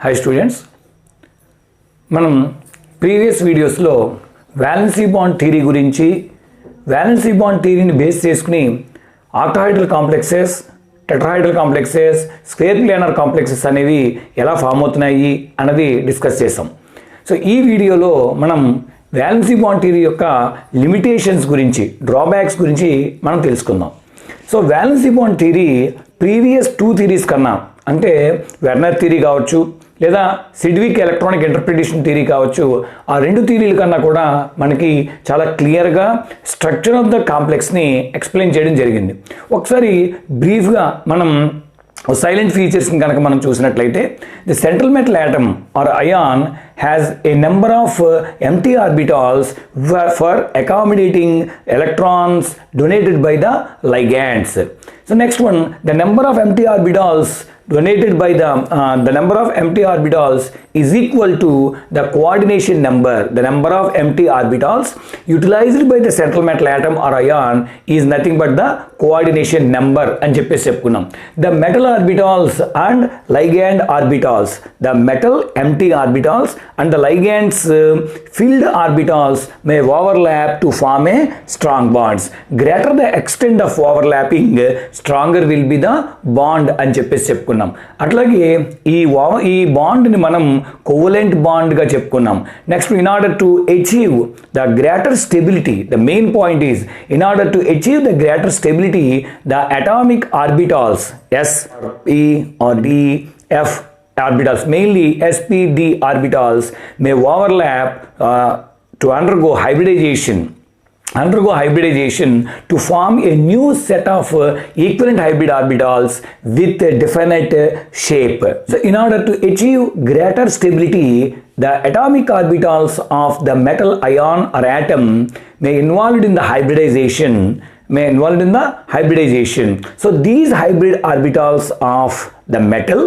Hi students, మనం previous వీడియోస్లో valency bond theory గురించి, వాలెన్సీ బాండ్ థియరీని బేస్ చేసుకుని octahedral complexes, tetrahedral complexes, square planar complexes అనేవి ఎలా ఫామ్ అవుతున్నాయి అన్నది డిస్కస్ చేసాం. సో ఈ వీడియోలో మనం వాలెన్సీ బాండ్ థియరీ యొక్క లిమిటేషన్స్ గురించి, డ్రాబ్యాక్స్ గురించి మనం తెలుసుకుందాం. So valency bond theory previous 2 theories కన్నా, అంటే వెర్నర్ థియరీ కావచ్చు లేదా సిడ్విక్ ఎలక్ట్రానిక్ ఇంటర్ప్రిటేషన్ థియరీ కావచ్చు, ఆ 2 థియరీల కన్నా కూడా మనకి చాలా క్లియర్గా స్ట్రక్చర్ ఆఫ్ ద కాంప్లెక్స్ని ఎక్స్ప్లెయిన్ చేయడం జరిగింది. ఒకసారి బ్రీఫ్గా మనం సైలెంట్ ఫీచర్స్ని కనుక మనం చూసినట్లయితే, the central metal atom or ion has a number of empty orbitals for accommodating electrons donated by the ligands. So next one, the number of empty orbitals donated by the number of empty orbitals is equal to the coordination number. The number of empty orbitals utilized by the central metal atom or ion is nothing but the coordination number అని చెప్పేసి చెప్పుకున్నాం. The metal orbitals and ligand orbitals, the metal empty orbitals and the ligands filled orbitals may overlap to form a strong bonds. Greater the extent of overlapping, stronger will be the bond అని చెప్పేసి చెప్పుకున్నాం. అట్లాగే ఈ బాండ్ని మనం covalent బాండ్గా చెప్పుకున్నాం. Next, in order to achieve the greater stability, the main point is in order to achieve the greater stability, the atomic orbitals S, P or D, F orbitals, mainly sp,d orbitals may overlap to undergo hybridization to form a new set of equivalent hybrid orbitals with a definite shape. So in order to achieve greater stability, the atomic orbitals of the metal ion or atom may involved in the hybridization. So these hybrid orbitals of the metal,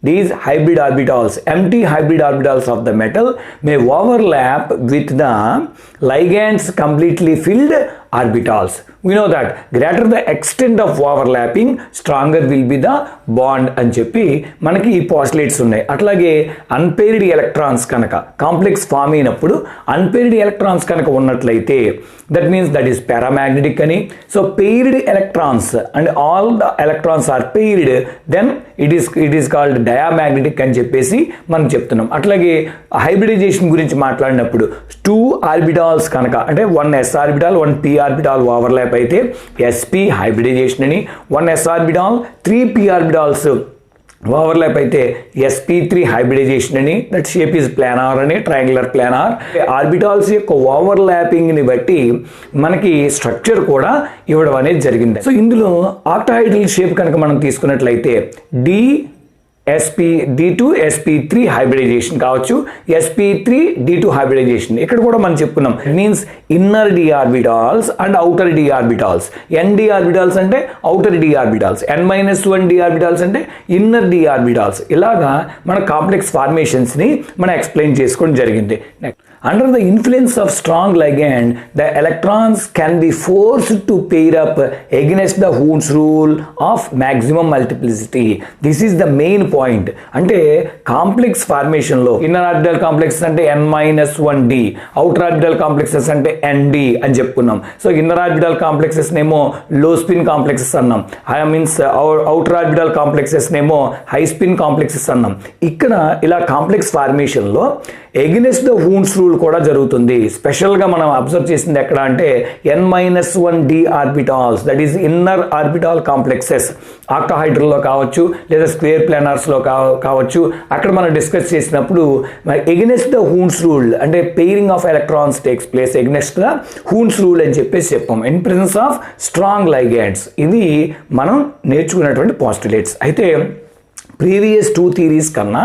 these hybrid orbitals, empty hybrid orbitals of the metal may overlap with the ligands completely filled orbitals. We know that greater the extent of overlapping, stronger will be the bond అని చెప్పి మనకి ఈ postulates ఉన్నాయి. అట్లాగే unpaired electrons కనుక complex form అయినప్పుడు unpaired electrons కనుక ఉన్నట్లయితే, that means that is paramagnetic అని. So paired electrons and all the electrons are paired, then it is called diamagnetic అని చెప్పేసి మనం చెప్తున్నాం. అట్లాగే హైబ్రిడైజేషన్ గురించి మాట్లాడినప్పుడు 2 ఆర్బిటాల్స్ కనుక, అంటే 1 s orbital 1 p orbital overlap అయితే sp హైబ్రిడైజేషన్ అని, 1 s orbital 3 p orbitals overlap అయితే sp3 హైబ్రిడైజేషన్ అని. దట్ షేప్ ఈజ్ ప్లానార్ అని, ట్రయాంగులర్ ప్లానార్. ఆర్బిటాల్స్ యొక్క ఓవర్లాపింగ్ని బట్టి మనకి స్ట్రక్చర్ కూడా ఇవ్వడం అనేది జరిగింది. సో ఇందులో ఆక్టాహైడ్రల్ షేప్ కనుక మనం తీసుకున్నట్లయితే D2 sp3 హైబ్రిడైజేషన్ కావచ్చు, sp3 D2 హైబ్రిడైజేషన్. ఇక్కడ కూడా మనం చెప్పుకున్నాం, it means inner d orbitals and outer d orbitals. nd orbitals అంటే outer d orbitals, n-1 d orbitals అంటే ఇన్నర్ d ఆర్బిటాల్స్. ఇలాగా మన కాంప్లెక్స్ ఫార్మేషన్స్ని మనం ఎక్స్ప్లెయిన్ చేసుకోవడం జరిగింది. Under the influence of strong ligand, the electrons can be forced to pair up against the Hund's rule of maximum multiplicity. This is the main point. అంటే complex ఫార్మేషన్లో inner orbital complexes అంటే n-1d, outer orbital complexes అంటే nd అని చెప్పుకున్నాం. So inner orbital complexes నేమో low spin complexes అన్నాం, means outer orbital complexes నేమో high spin complexes అన్నాం. ఇక్కడ ఇలా కాంప్లెక్స్ ఫార్మేషన్లో ఎగెనెస్ట్ ద హూన్స్ రూల్ కూడా జరుగుతుంది. స్పెషల్గా మనం అబ్జర్వ్ చేసింది ఎక్కడ అంటే n-1d orbitals, that is inner orbital complexes. ఆక్టాహైడ్రల్లో కావచ్చు లేదా స్క్వేర్ ప్లానర్స్లో కావచ్చు. అక్కడ మనం డిస్కస్ చేసినప్పుడు ఎగెనెస్ట్ ద హూన్స్ రూల్ అంటే pairing of electrons takes place against the Hund's rule అని చెప్పేసి చెప్పాం, in presence of strong ligands. ఇది మనం నేర్చుకున్నటువంటి పాస్టులేట్స్. అయితే ప్రీవియస్ 2 థియరీస్ కన్నా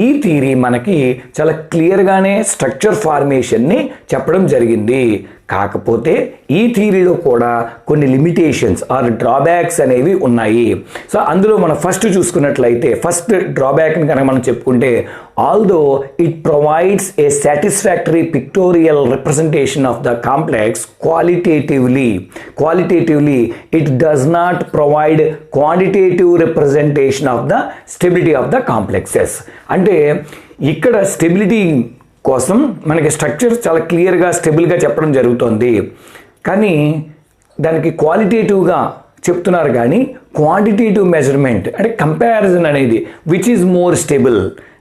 ఈ థియరీ మనకి చాలా క్లియర్గానే స్ట్రక్చర్ ఫార్మేషన్ని చెప్పడం జరిగింది. కాకపోతే ఈ థియరీలో కూడా కొన్ని లిమిటేషన్స్ ఆర్ డ్రాబ్యాక్స్ అనేవి ఉన్నాయి. సో అందులో మనం ఫస్ట్ చూసుకున్నట్లయితే ఫస్ట్ డ్రాబ్యాక్ని కనుక మనం చెప్పుకుంటే, although it provides A satisfactory pictorial representation of the complex qualitatively it does not provide quantitative representation of the stability of the complexes. అంటే ఇక్కడ స్టెబిలిటీ కోసం మనకి స్ట్రక్చర్ చాలా క్లియర్గా స్టెబుల్గా చెప్పడం జరుగుతుంది, కానీ దానికి క్వాలిటేటివ్గా చెప్తున్నారు, కానీ క్వాంటిటేటివ్ మెజర్మెంట్ అంటే కంపారిజన్ అనేది which is more stable,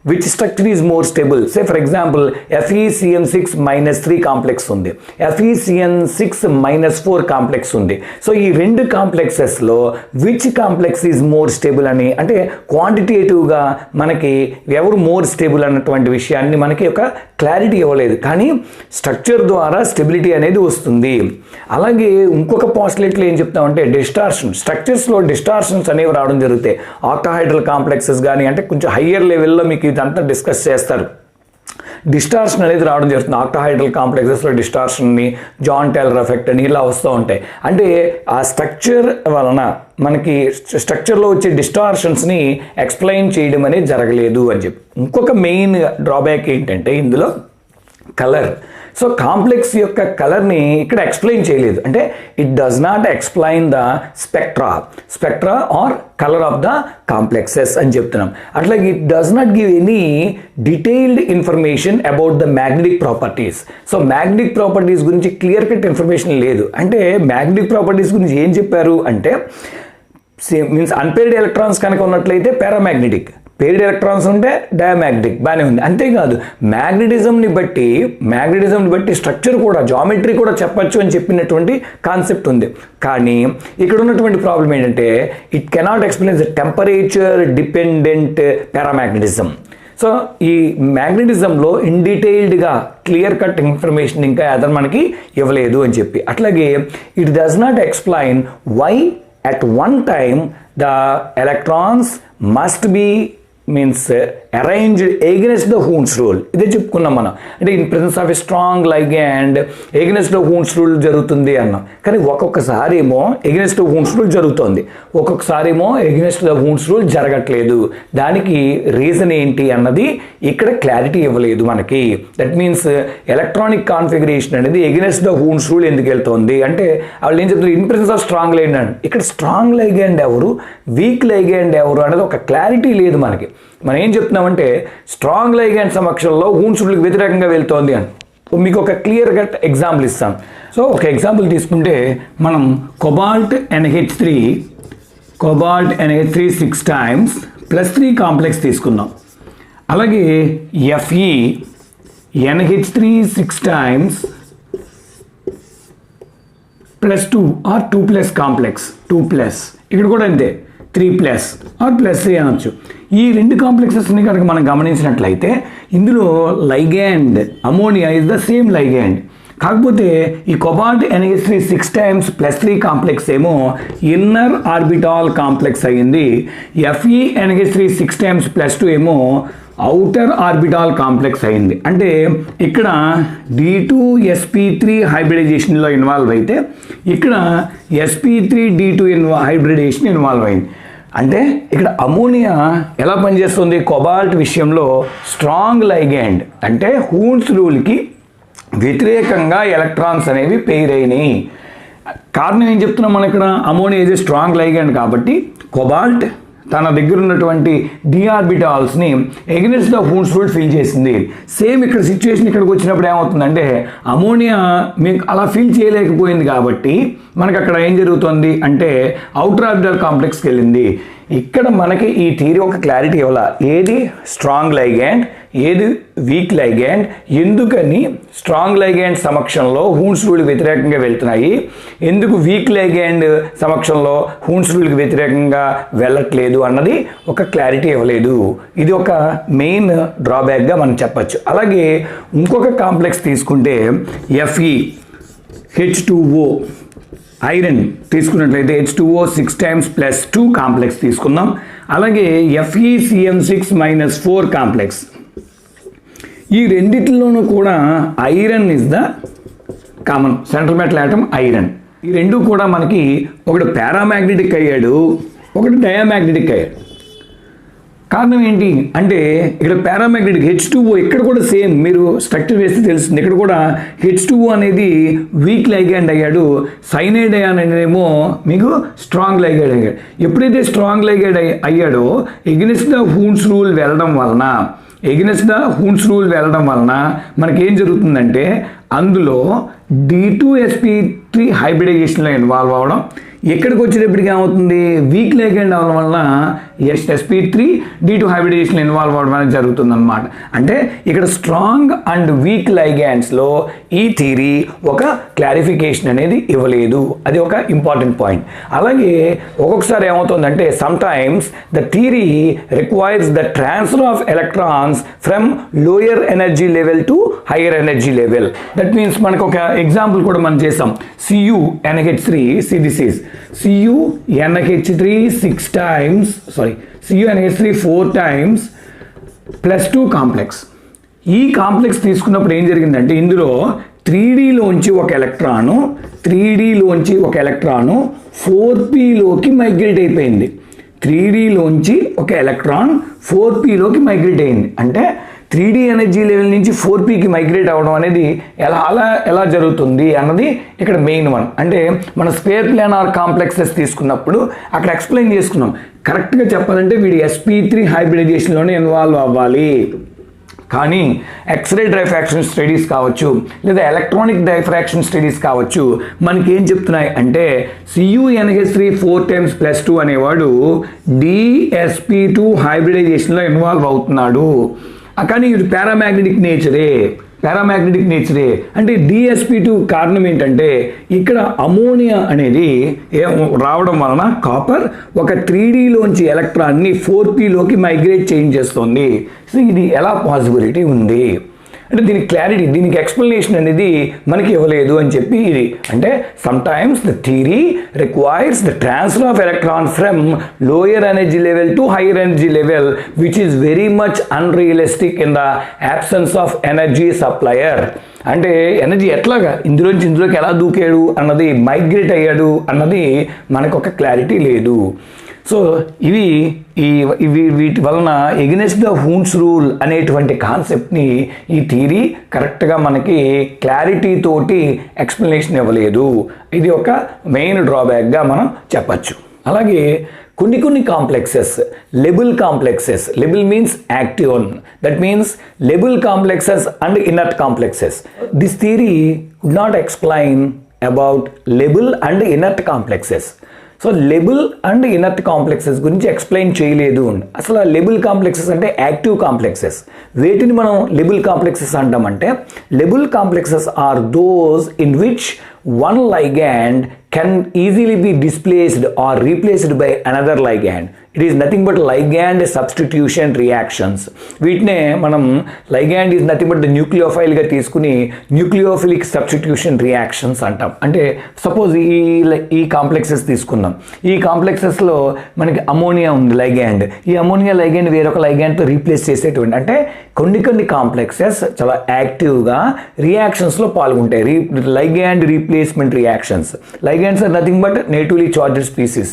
which structure is more stable. Say for example FeCN6-3 complex ఉంది, FeCN6-4 కాంప్లెక్స్ ఉంది. సో ఈ రెండు కాంప్లెక్సెస్లో which complex is more stable అని, అంటే క్వాంటిటేటివ్గా మనకి ఎవరు మోర్ స్టేబుల్ అన్నటువంటి విషయాన్ని మనకి ఒక క్లారిటీ ఇవ్వలేదు, కానీ స్ట్రక్చర్ ద్వారా స్టెబిలిటీ అనేది వస్తుంది. అలాగే ఇంకొక పాస్టులేట్లో ఏం చెప్తామంటే డిస్టార్షన్, స్ట్రక్చర్స్లో డిస్టార్షన్స్ అనేవి రావడం జరుగుతాయి. ఆక్టాహైడ్రల్ కాంప్లెక్సెస్ కానీ అంటే కొంచెం హయ్యర్ లెవెల్లో మీకు ఇదంతా డిస్కస్ చేస్తారు. డిస్టార్షన్ అనేది రావడం జరుగుతుంది. ఆక్టాహైడ్రల్ కాంప్లెక్సెస్లో డిస్టార్షన్ని, జాన్ టైలర్ ఎఫెక్ట్ అని ఇలా వస్తూ ఉంటాయి. అంటే ఆ స్ట్రక్చర్ వలన మనకి స్ట్రక్చర్లో వచ్చే డిస్టార్షన్స్ని ఎక్స్ప్లెయిన్ చేయడం అనేది జరగలేదు అని చెప్పి. ఇంకొక మెయిన్ డ్రాబ్యాక్ ఏంటంటే ఇందులో కలర్. సో కాంప్లెక్స్ యొక్క కలర్ని ఇక్కడ ఎక్స్ప్లెయిన్ చేయలేదు, అంటే it does not explain the spectra or colour of the complexes అని చెప్తున్నాం. అట్లాగే it does not give any detailed information about the magnetic properties. So magnetic properties గురించి క్లియర్ కట్ ఇన్ఫర్మేషన్ లేదు. అంటే మ్యాగ్నెటిక్ ప్రాపర్టీస్ గురించి ఏం చెప్పారు అంటే మీన్స్ అన్పేర్డ్ ఎలక్ట్రాన్స్ కనుక ఉన్నట్లయితే పారామాగ్నెటిక్, పేర్డ్ ఎలక్ట్రాన్స్ ఉంటే డయామాగ్నెటిక్, బాగానే ఉంది. అంతేకాదు మ్యాగ్నెటిజంని బట్టి స్ట్రక్చర్ కూడా, జామెట్రీ కూడా చెప్పచ్చు అని చెప్పినటువంటి కాన్సెప్ట్ ఉంది. కానీ ఇక్కడ ఉన్నటువంటి ప్రాబ్లం ఏంటంటే it cannot explain the temperature dependent paramagnetism. So ఈ మ్యాగ్నెటిజంలో ఇన్ డీటెయిల్డ్గా క్లియర్ కట్ ఇన్ఫర్మేషన్ ఇంకా అదర్ మనకి ఇవ్వలేదు అని చెప్పి. అట్లాగే it does not explain why at one time the electrons must be arranged against the Hund's rule. ఇదే చెప్పుకున్నాం మనం. అంటే in presence of a strong ligand against the Hund's rule జరుగుతుంది అన్నాం. కానీ ఒక్కొక్కసారి ఏమో ఎగెన్స్ట్ ద Hund's rule జరుగుతుంది, ఒక్కొక్కసారి ఏమో ఎగెన్స్ట్ ద Hund's rule జరగట్లేదు. దానికి రీజన్ ఏంటి అన్నది ఇక్కడ క్లారిటీ ఇవ్వలేదు మనకి. దట్ మీన్స్ ఎలక్ట్రానిక్ కాన్ఫిగరేషన్ అనేది ఎగెన్స్ట్ ద Hund's rule ఎందుకు వెళ్తుంది అంటే వాళ్ళు ఏం చెప్తారు, in presence of strong ligand. ఇక్కడ స్ట్రాంగ్ లైగండ్ ఎవరు, వీక్ లైగండ్ ఎవరు అనేది ఒక క్లారిటీ లేదు మనకి. మనం ఏం చెప్తున్నామంటే స్ట్రాంగ్ లైగండ్ సమక్షంలో Hund's rule వ్యతిరేకంగా వెళ్తోంది అని. మీకు ఒక క్లియర్ కట్ ఎగ్జాంపుల్ ఇస్తాం. సో ఒక ఎగ్జాంపుల్ తీసుకుంటే మనం కోబాల్ట్ NH3 6 times +3 కాంప్లెక్స్ తీసుకుందాం. అలాగే Fe NH3 6 times +2 are 2+ complex, 2+. ఇక్కడ కూడా అంతే 3+ ఆర్ +3 అనొచ్చు. ఈ రెండు కాంప్లెక్సెస్ని కనుక మనం గమనించినట్లయితే ఇందులో ligand ammonia is the same ligand. కాకపోతే ఈ కోబాల్ట్ NH3 6 times +3 కాంప్లెక్స్ ఏమో ఇన్నర్ ఆర్బిటాల్ కాంప్లెక్స్ అయ్యింది. Fe NH3 6 times +2 ఏమో అవుటర్ ఆర్బిటాల్ కాంప్లెక్స్ అయింది. అంటే ఇక్కడ D2sp3 హైబ్రిడైజేషన్లో ఇన్వాల్వ్ అయితే ఇక్కడ sp3d2 హైబ్రిడేషన్ ఇన్వాల్వ్ అయింది. అంటే ఇక్కడ అమోనియా ఎలా పనిచేస్తుంది, కోబాల్ట్ విషయంలో స్ట్రాంగ్ లైగండ్ అంటే Hund's రూల్కి వ్యతిరేకంగా ఎలక్ట్రాన్స్ అనేవి పెయిర్ అయినాయి. కారణం ఏం చెప్తున్నాం మనం ఇక్కడ, అమోనియా ఇస్ స్ట్రాంగ్ లైగండ్ కాబట్టి కోబాల్ట్ తన దగ్గర ఉన్నటువంటి డిఆర్బిటాల్స్ని against the Hund's rule feel చేసింది. సేమ్ ఇక్కడ సిచ్యువేషన్ ఇక్కడికి వచ్చినప్పుడు ఏమవుతుందంటే అమోనియా మీకు అలా ఫీల్ చేయలేకపోయింది కాబట్టి మనకు అక్కడ ఏం జరుగుతుంది అంటే అవుటర్ ఆర్బిటాల్ కాంప్లెక్స్కి వెళ్ళింది. ఇక్కడ మనకి ఈ థియరీ ఒక క్లారిటీ ఇవ్వాల, ఏది స్ట్రాంగ్ లైగండ్ ఏది వీక్ లైగండ్, ఎందుకని స్ట్రాంగ్ లైగండ్ సమక్షంలో Hund's rule వ్యతిరేకంగా వెళ్తున్నాయి, ఎందుకు వీక్ లైగండ్ సమక్షంలో Hund's rule వ్యతిరేకంగా వెళ్ళట్లేదు అన్నది ఒక క్లారిటీ ఇవ్వలేదు. ఇది ఒక మెయిన్ డ్రాబ్యాక్గా మనం చెప్పచ్చు. అలాగే ఇంకొక కాంప్లెక్స్ తీసుకుంటే FeH2O ఐరన్ తీసుకున్నట్లయితే H2O 6 times +2 కాంప్లెక్స్ తీసుకుందాం. అలాగే FeCN6-4 కాంప్లెక్స్. ఈ రెండిట్లోనూ కూడా iron is the common central metal atom iron. ఈ రెండు కూడా మనకి ఒకటి పారామాగ్నెటిక్ అయ్యాడు, ఒకటి డయామాగ్నెటిక్ అయ్యాడు. కారణం ఏంటి అంటే ఇక్కడ పారామాగ్నెటిక్ H2O ఇక్కడ కూడా సేమ్ మీరు స్ట్రక్చర్ వేస్తే తెలుస్తుంది. ఇక్కడ కూడా H2O అనేది వీక్ లైగాండ్ అయ్యాడు, సైనైడ్ అయాన్ అనేదేమో మీకు స్ట్రాంగ్ లైగాండ్ అయ్యాడు. ఎప్పుడైతే స్ట్రాంగ్ లైగాండ్ అయ్యాడో ఎగెనిస్ట్ ద హూన్స్ రూల్ వెళ్ళడం వలన మనకేం జరుగుతుందంటే అందులో D2sp3 హైబ్రిడైజేషన్లో ఇన్వాల్వ్ అవ్వడం. ఎక్కడికి వచ్చేటప్పటికి ఏమవుతుంది, వీక్ లైగాండ్ అవ్వడం వలన sp3 D2 హైబ్రిడైజేషన్ ఇన్వాల్వ్ అవ్వడం అనేది జరుగుతుంది అనమాట. అంటే ఇక్కడ స్ట్రాంగ్ అండ్ వీక్ లైగాండ్స్లో ఈ థియరీ ఒక క్లారిఫికేషన్ అనేది ఇవ్వలేదు. అది ఒక ఇంపార్టెంట్ పాయింట్. అలాగే ఒక్కొక్కసారి ఏమవుతుందంటే some times the theory requires the transfer of electrons from lower energy level to hire energy level. That means మనకు ఒక ఎగ్జాంపుల్ కూడా మనం చేసాం. CuNH3, see this is CuNH3 CuNH3 4 times +2 complex. ఈ కాంప్లెక్స్ తీసుకున్నప్పుడు ఏం జరిగిందంటే ఇందులో 3Dలోంచి ఒక ఎలక్ట్రాను 4Pలోకి మైగ్రేట్ అయిపోయింది. 3Dలోంచి ఒక ఎలక్ట్రాన్ 4Pలోకి మైగ్రేట్ అయింది. అంటే 3D ఎనర్జీ లెవెల్ నుంచి 4Pకి మైగ్రేట్ అవ్వడం అనేది ఎలా జరుగుతుంది అన్నది ఇక్కడ మెయిన్ వన్. అంటే మన స్క్వేర్ ప్లానార్ కాంప్లెక్సెస్ తీసుకున్నప్పుడు అక్కడ ఎక్స్ప్లెయిన్ చేసుకున్నాం. కరెక్ట్గా చెప్పాలంటే వీడి sp3 హైబ్రిడైజేషన్లోనే ఇన్వాల్వ్ అవ్వాలి. కానీ ఎక్స్రే డైఫ్రాక్షన్ స్టడీస్ కావచ్చు లేదా ఎలక్ట్రానిక్ డైఫ్రాక్షన్ స్టడీస్ కావచ్చు మనకి ఏం చెప్తున్నాయి అంటే CuNH3 4 times +2 అనేవాడు DsP2 హైబ్రిడైజేషన్లో ఇన్వాల్వ్ అవుతున్నాడు. కానీ ఇది పారామాగ్నెటిక్ నేచరే. అంటే DsP2 కారణం ఏంటంటే ఇక్కడ అమోనియా అనేది రావడం వలన కాపర్ ఒక 3Dలోంచి ఎలక్ట్రాన్ని 4Pలోకి మైగ్రేట్ చేస్తుంది. సో ఇది ఎలా పాసిబిలిటీ ఉంది అంటే దీనికి ఎక్స్ప్లెనేషన్ అనేది మనకి ఇవ్వలేదు అని చెప్పి ఇది. అంటే some times the theory requires the transfer of electron from lower energy level to hire energy level which is very much unrealistic in the absence of energy supplier. అంటే ఎనర్జీ ఎట్లాగా ఇందులోకి ఎలా దూకాడు అన్నది, మైగ్రేట్ అయ్యాడు అన్నది మనకు ఒక క్లారిటీ లేదు. సో వీటి వలన ఎగెనిస్ట్ ద హూన్స్ రూల్ అనేటువంటి కాన్సెప్ట్ని ఈ థియరీ కరెక్ట్గా మనకి క్లారిటీ తోటి ఎక్స్ప్లెనేషన్ ఇవ్వలేదు. ఇది ఒక మెయిన్ డ్రాబ్యాక్గా మనం చెప్పచ్చు. అలాగే కొన్ని complexes labile means active one, that means labile complexes and inert complexes. This theory would not explain about labile and inert complexes. So labile and inert complexes గురించి ఎక్స్ప్లెయిన్ చేయలేదు. అసలు లెబుల్ కాంప్లెక్సెస్ అంటే active complexes. వేటిని మనం labile complexes అంటామంటే labile complexes are those in which one ligand can easily be displaced or replaced by another ligand. It is nothing but ligand substitution reactions. వీటినే మనం ligand is nothing but the nucleophile గా తీసుకుని nucleophilic substitution reactions అంటాం. అంటే suppose ఈ complexes తీసుకుందాం. ఈ కాంప్లెక్సెస్లో మనకి అమోనియా ఉంది ligand. ఈ అమోనియా ligand వేరొక ligandతో రీప్లేస్ చేసేటువంటి, అంటే కొన్ని కాంప్లెక్సెస్ చాలా యాక్టివ్గా రియాక్షన్స్లో పాల్గొంటాయి. ligand replacement reactions. Ligands are nothing but natively charged species.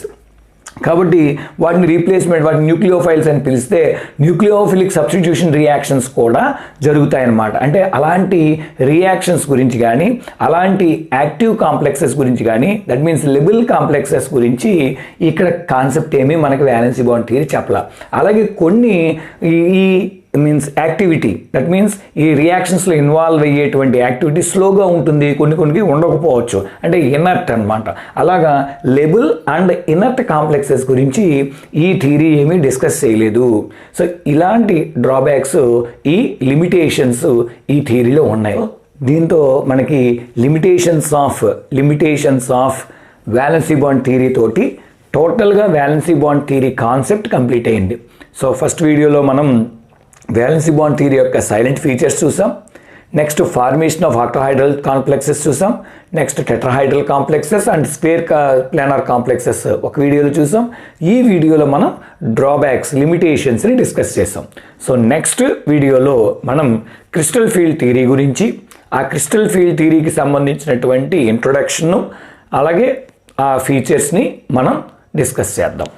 కాబట్టి వాటిని న్యూక్లియోఫైల్స్ అని పిలిస్తే న్యూక్లియోఫిలిక్ సబ్స్టిట్యూషన్ రియాక్షన్స్ కూడా జరుగుతాయి అన్నమాట. అంటే అలాంటి రియాక్షన్స్ గురించి కానీ అలాంటి యాక్టివ్ కాంప్లెక్సెస్ గురించి కానీ, దట్ మీన్స్ లెబుల్ కాంప్లెక్సెస్ గురించి ఇక్కడ కాన్సెప్ట్ ఏమీ మనకి వాలెన్సీ బాండ్ థియరీ చెప్పాల. అలాగే కొన్ని ఈ మీన్స్ యాక్టివిటీ, దట్ మీన్స్ ఈ రియాక్షన్స్లో ఇన్వాల్వ్ అయ్యేటువంటి యాక్టివిటీ స్లోగా ఉంటుంది, కొన్ని ఉండకపోవచ్చు, అంటే ఇనర్ట్ అనమాట. అలాగా లెబుల్ అండ్ ఇనర్ట్ కాంప్లెక్సెస్ గురించి ఈ థియరీ ఏమీ డిస్కస్ చేయలేదు. సో ఇలాంటి డ్రాబ్యాక్స్, ఈ లిమిటేషన్స్ ఈ థియరీలో ఉన్నాయి. దీంతో మనకి limitations of valency bond theory తోటి టోటల్గా valency bond theory concept complete అయింది. సో ఫస్ట్ వీడియోలో మనం వాలెన్సీ బాండ్ థియరీ యొక్క సైలెంట్ ఫీచర్స్ చూసాం. Next formation of octahedral complexes చూసాం. Next tetrahedral complexes and square planar complexes ఒక వీడియోలో చూసాం. ఈ వీడియోలో మనం డ్రాబ్యాక్స్, లిమిటేషన్స్ని డిస్కస్ చేసాం. సో నెక్స్ట్ వీడియోలో మనం క్రిస్టల్ ఫీల్డ్ థియరీ గురించి, ఆ క్రిస్టల్ ఫీల్డ్ థియరీకి సంబంధించినటువంటి ఇంట్రొడక్షన్ను అలాగే ఆ ఫీచర్స్ని మనం డిస్కస్ చేద్దాం.